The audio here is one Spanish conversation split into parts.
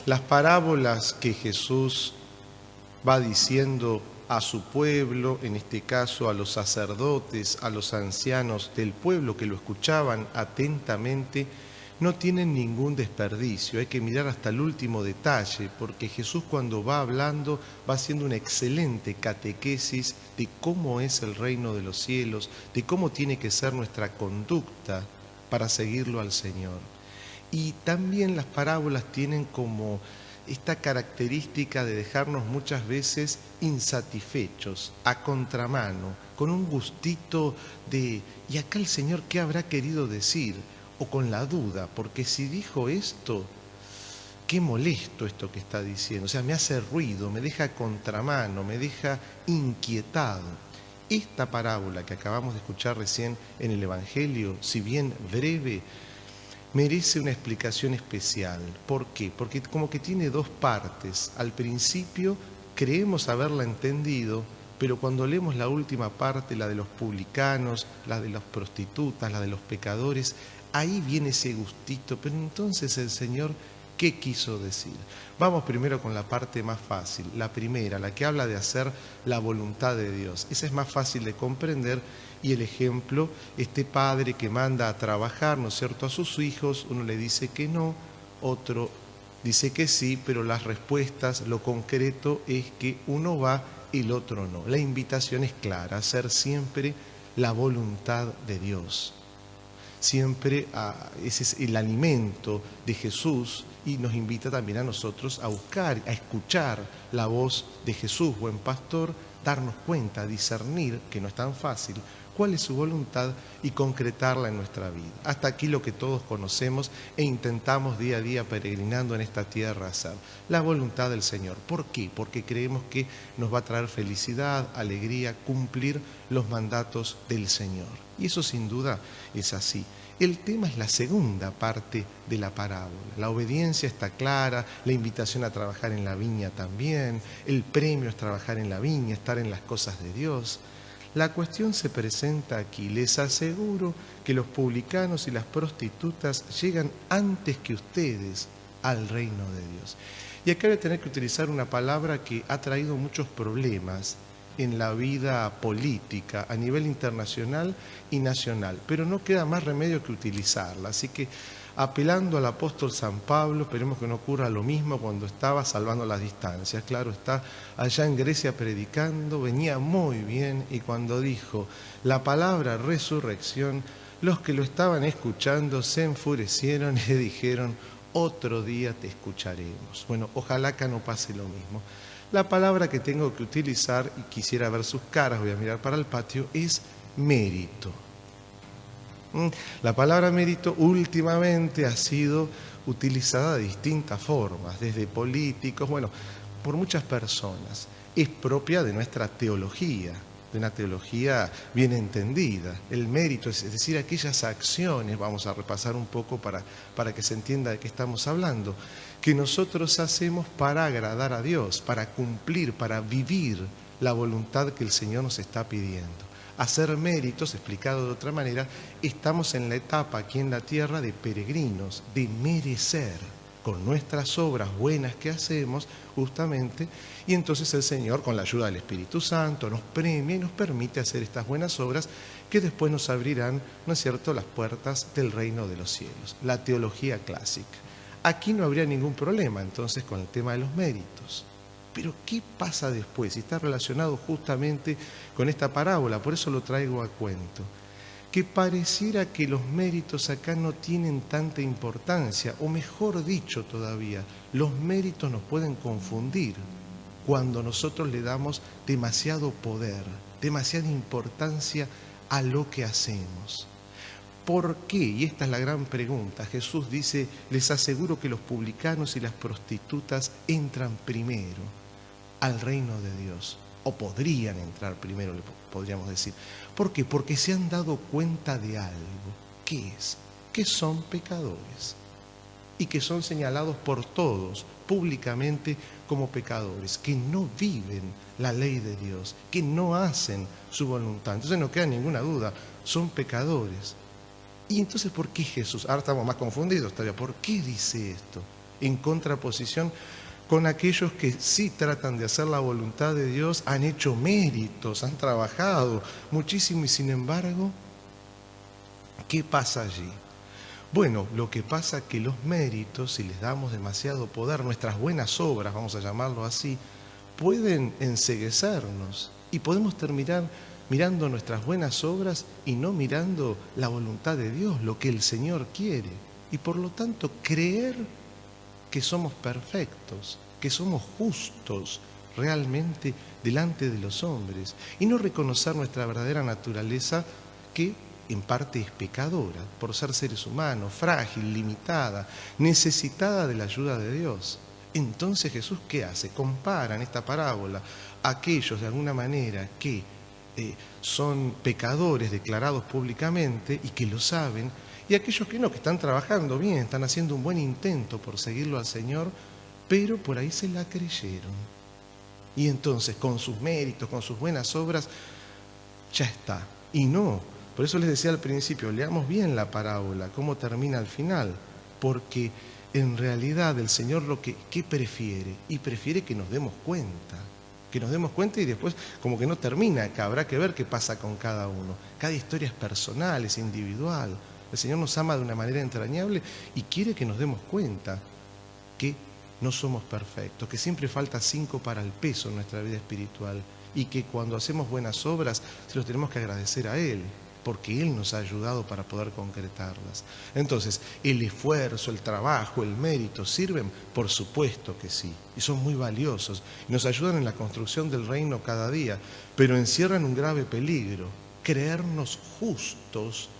Las parábolas que Jesús va diciendo a su pueblo, en este caso a los sacerdotes, a los ancianos del pueblo que lo escuchaban atentamente, no tienen ningún desperdicio. Hay que mirar hasta el último detalle, porque Jesús cuando va hablando va haciendo una excelente catequesis de cómo es el reino de los cielos, de cómo tiene que ser nuestra conducta para seguirlo al Señor. Y también las parábolas tienen como esta característica de dejarnos muchas veces insatisfechos, a contramano, con un gustito de ¿y acá el Señor qué habrá querido decir? O con la duda, porque si dijo esto, qué molesto esto que está diciendo, o sea, me hace ruido, me deja a contramano, me deja inquietado. Esta parábola que acabamos de escuchar recién en el Evangelio, si bien breve, merece una explicación especial. ¿Por qué? Porque como que tiene dos partes. Al principio creemos haberla entendido, pero cuando leemos la última parte, la de los publicanos, la de las prostitutas, la de los pecadores, ahí viene ese gustito. Pero entonces el Señor, ¿qué quiso decir? Vamos primero con la parte más fácil, la primera, la que habla de hacer la voluntad de Dios. Esa es más fácil de comprender. Y el ejemplo, este padre que manda a trabajar, ¿no es cierto?, a sus hijos, uno le dice que no, otro dice que sí, pero las respuestas, lo concreto es que uno va y el otro no. La invitación es clara, hacer siempre la voluntad de Dios. Siempre ese es el alimento de Jesús y nos invita también a nosotros a buscar, a escuchar la voz de Jesús, buen pastor, darnos cuenta, discernir, que no es tan fácil, cuál es su voluntad y concretarla en nuestra vida. Hasta aquí lo que todos conocemos e intentamos día a día peregrinando en esta tierra hacer. La voluntad del Señor. ¿Por qué? Porque creemos que nos va a traer felicidad, alegría, cumplir los mandatos del Señor. Y eso sin duda es así. El tema es la segunda parte de la parábola. La obediencia está clara, la invitación a trabajar en la viña también, el premio es trabajar en la viña, estar en las cosas de Dios. La cuestión se presenta aquí. Les aseguro que los publicanos y las prostitutas llegan antes que ustedes al reino de Dios. Y acá voy a tener que utilizar una palabra que ha traído muchos problemas en la vida política a nivel internacional y nacional, pero no queda más remedio que utilizarla. Así que apelando al apóstol San Pablo, esperemos que no ocurra lo mismo cuando estaba salvando las distancias. Claro, está allá en Grecia predicando, venía muy bien, y cuando dijo la palabra resurrección, los que lo estaban escuchando se enfurecieron y dijeron, otro día te escucharemos. Bueno, ojalá que no pase lo mismo. La palabra que tengo que utilizar, y quisiera ver sus caras, voy a mirar para el patio, es mérito. La palabra mérito últimamente ha sido utilizada de distintas formas, desde políticos, bueno, por muchas personas. Es propia de nuestra teología, de una teología bien entendida. El mérito, es decir, aquellas acciones, vamos a repasar un poco para que se entienda de qué estamos hablando, que nosotros hacemos para agradar a Dios, para cumplir, para vivir la voluntad que el Señor nos está pidiendo. Hacer méritos, explicado de otra manera, estamos en la etapa aquí en la tierra de peregrinos, de merecer con nuestras obras buenas que hacemos justamente, y entonces el Señor, con la ayuda del Espíritu Santo, nos premia y nos permite hacer estas buenas obras que después nos abrirán, ¿no es cierto?, las puertas del reino de los cielos, la teología clásica. Aquí no habría ningún problema entonces con el tema de los méritos. Pero ¿qué pasa después? Y está relacionado justamente con esta parábola, por eso lo traigo a cuento. Que pareciera que los méritos acá no tienen tanta importancia, o mejor dicho todavía, los méritos nos pueden confundir cuando nosotros le damos demasiado poder, demasiada importancia a lo que hacemos. ¿Por qué? Y esta es la gran pregunta. Jesús dice, les aseguro que los publicanos y las prostitutas entran primero al reino de Dios, o podrían entrar primero, podríamos decir. ¿Por qué? Porque se han dado cuenta de algo. ¿Qué es? Que son pecadores y que son señalados por todos públicamente como pecadores, que no viven la ley de Dios, que no hacen su voluntad. Entonces no queda ninguna duda, son pecadores. Y entonces, ¿por qué Jesús? Ahora estamos más confundidos todavía. ¿Por qué dice esto? en contraposición con aquellos que sí tratan de hacer la voluntad de Dios, han hecho méritos, han trabajado muchísimo y sin embargo, ¿qué pasa allí? Bueno, lo que pasa es que los méritos, si les damos demasiado poder, nuestras buenas obras, vamos a llamarlo así, pueden enceguecernos y podemos terminar mirando nuestras buenas obras y no mirando la voluntad de Dios, lo que el Señor quiere. Y por lo tanto, creer que somos perfectos, que somos justos realmente delante de los hombres y no reconocer nuestra verdadera naturaleza que en parte es pecadora, por ser seres humanos, frágil, limitada, necesitada de la ayuda de Dios. Entonces Jesús, ¿qué hace? Compara en esta parábola a aquellos de alguna manera que son pecadores declarados públicamente y que lo saben, y aquellos que no, que están trabajando bien, están haciendo un buen intento por seguirlo al Señor, pero por ahí se la creyeron. Y entonces con sus méritos, con sus buenas obras, ya está. Y no, por eso les decía al principio, leamos bien la parábola, cómo termina al final, porque en realidad el Señor ¿qué prefiere? Y prefiere que nos demos cuenta y después como que no termina acá, habrá que ver qué pasa con cada uno. Cada historia es personal, es individual. El Señor nos ama de una manera entrañable y quiere que nos demos cuenta que no somos perfectos, que siempre falta 5 para el peso en nuestra vida espiritual y que cuando hacemos buenas obras se los tenemos que agradecer a Él, porque Él nos ha ayudado para poder concretarlas. Entonces, ¿el esfuerzo, el trabajo, el mérito sirven? Por supuesto que sí, y son muy valiosos, y nos ayudan en la construcción del reino cada día, pero encierran un grave peligro: creernos justos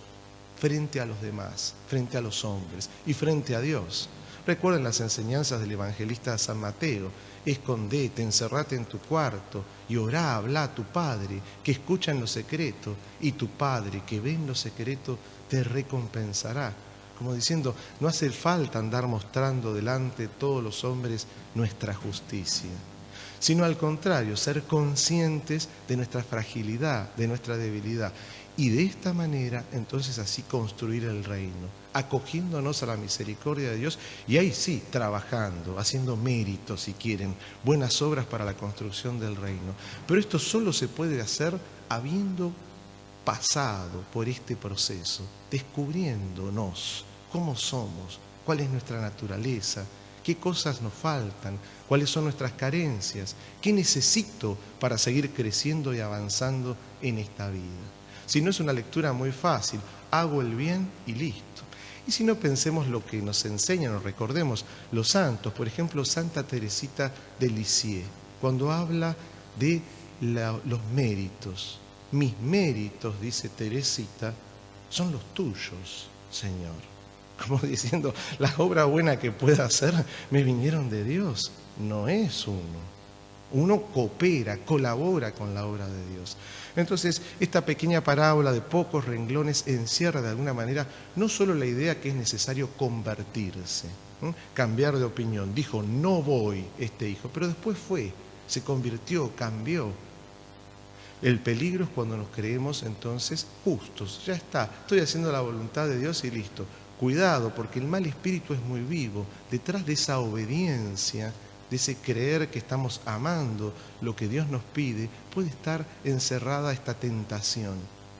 frente a los demás, frente a los hombres y frente a Dios. Recuerden las enseñanzas del evangelista San Mateo: escondete, encerrate en tu cuarto y orá, habla a tu Padre que escucha en lo secreto, y tu Padre que ve en lo secreto te recompensará. Como diciendo, no hace falta andar mostrando delante de todos los hombres nuestra justicia, sino al contrario, ser conscientes de nuestra fragilidad, de nuestra debilidad. Y de esta manera, entonces, así construir el reino, acogiéndonos a la misericordia de Dios y ahí sí, trabajando, haciendo méritos, si quieren, buenas obras para la construcción del reino. Pero esto solo se puede hacer habiendo pasado por este proceso, descubriéndonos cómo somos, cuál es nuestra naturaleza, qué cosas nos faltan, cuáles son nuestras carencias, qué necesito para seguir creciendo y avanzando en esta vida. Si no, es una lectura muy fácil, hago el bien y listo. Y si no, pensemos lo que nos enseñan o recordemos los santos, por ejemplo, Santa Teresita de Lisieux, cuando habla de los méritos. Mis méritos, dice Teresita, son los tuyos, Señor. Como diciendo, las obras buenas que pueda hacer me vinieron de Dios, no es uno. Uno coopera, colabora con la obra de Dios. Entonces, esta pequeña parábola de pocos renglones encierra de alguna manera no solo la idea que es necesario convertirse, cambiar de opinión. Dijo, no voy este hijo, pero después fue, se convirtió, cambió. El peligro es cuando nos creemos entonces justos. Ya está, estoy haciendo la voluntad de Dios y listo. Cuidado, porque el mal espíritu es muy vivo. Detrás de esa obediencia, de ese creer que estamos amando lo que Dios nos pide, puede estar encerrada esta tentación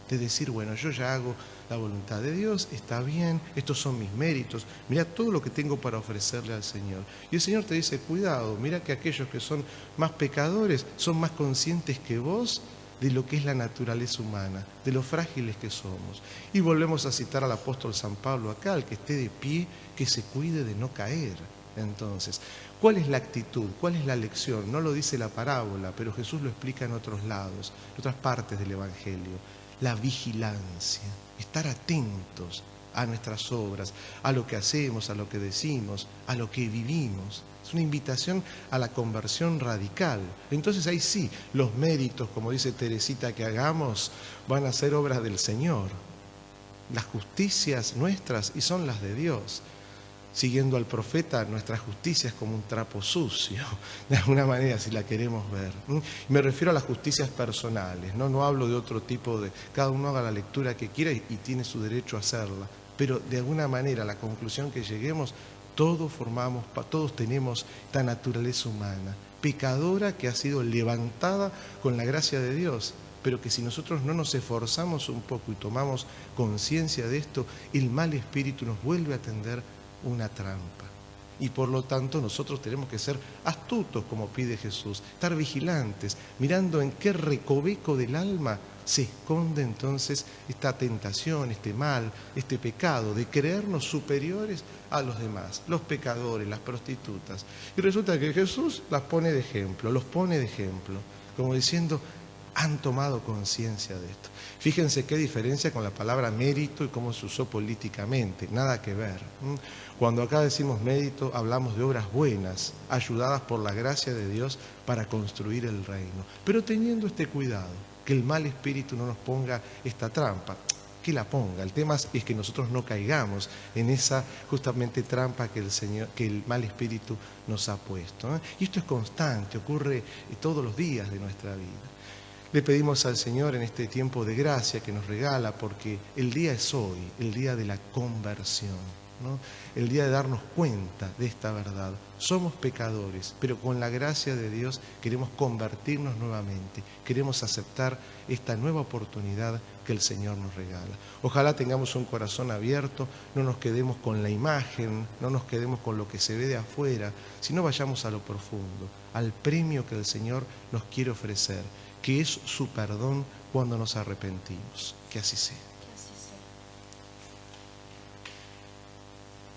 de decir, bueno, yo ya hago la voluntad de Dios, está bien, estos son mis méritos, mira todo lo que tengo para ofrecerle al Señor. Y el Señor te dice, cuidado, mira que aquellos que son más pecadores son más conscientes que vos de lo que es la naturaleza humana, de lo frágiles que somos. Y volvemos a citar al apóstol San Pablo acá: el que esté de pie, que se cuide de no caer. Entonces, ¿cuál es la actitud? ¿Cuál es la lección? No lo dice la parábola, pero Jesús lo explica en otros lados, en otras partes del Evangelio. La vigilancia, estar atentos a nuestras obras, a lo que hacemos, a lo que decimos, a lo que vivimos. Es una invitación a la conversión radical. Entonces ahí sí, los méritos, como dice Teresita, que hagamos, van a ser obras del Señor. Las justicias nuestras y son las de Dios. Siguiendo al profeta, nuestra justicia es como un trapo sucio, de alguna manera, si la queremos ver. Me refiero a las justicias personales, no hablo de otro tipo de... Cada uno haga la lectura que quiera y tiene su derecho a hacerla, pero de alguna manera la conclusión que lleguemos, Todos tenemos esta naturaleza humana, pecadora, que ha sido levantada con la gracia de Dios, pero que si nosotros no nos esforzamos un poco y tomamos conciencia de esto, el mal espíritu nos vuelve a tender una trampa. Y por lo tanto nosotros tenemos que ser astutos, como pide Jesús, estar vigilantes, mirando en qué recoveco del alma se esconde entonces esta tentación, este mal, este pecado de creernos superiores a los demás, los pecadores, las prostitutas. Y resulta que Jesús las pone de ejemplo, los pone de ejemplo, como diciendo, han tomado conciencia de esto. Fíjense qué diferencia con la palabra mérito y cómo se usó políticamente, nada que ver. Cuando acá decimos mérito, hablamos de obras buenas, ayudadas por la gracia de Dios para construir el reino. Pero teniendo este cuidado, que el mal espíritu no nos ponga esta trampa, que la ponga. El tema es que nosotros no caigamos en esa justamente trampa que el mal espíritu nos ha puesto. Y esto es constante, ocurre todos los días de nuestra vida. Le pedimos al Señor en este tiempo de gracia que nos regala, porque el día es hoy, el día de la conversión, ¿no? El día de darnos cuenta de esta verdad. Somos pecadores, pero con la gracia de Dios queremos convertirnos nuevamente, queremos aceptar esta nueva oportunidad que el Señor nos regala. Ojalá tengamos un corazón abierto, no nos quedemos con la imagen, no nos quedemos con lo que se ve de afuera, sino vayamos a lo profundo, al premio que el Señor nos quiere ofrecer, que es su perdón cuando nos arrepentimos. Que así sea.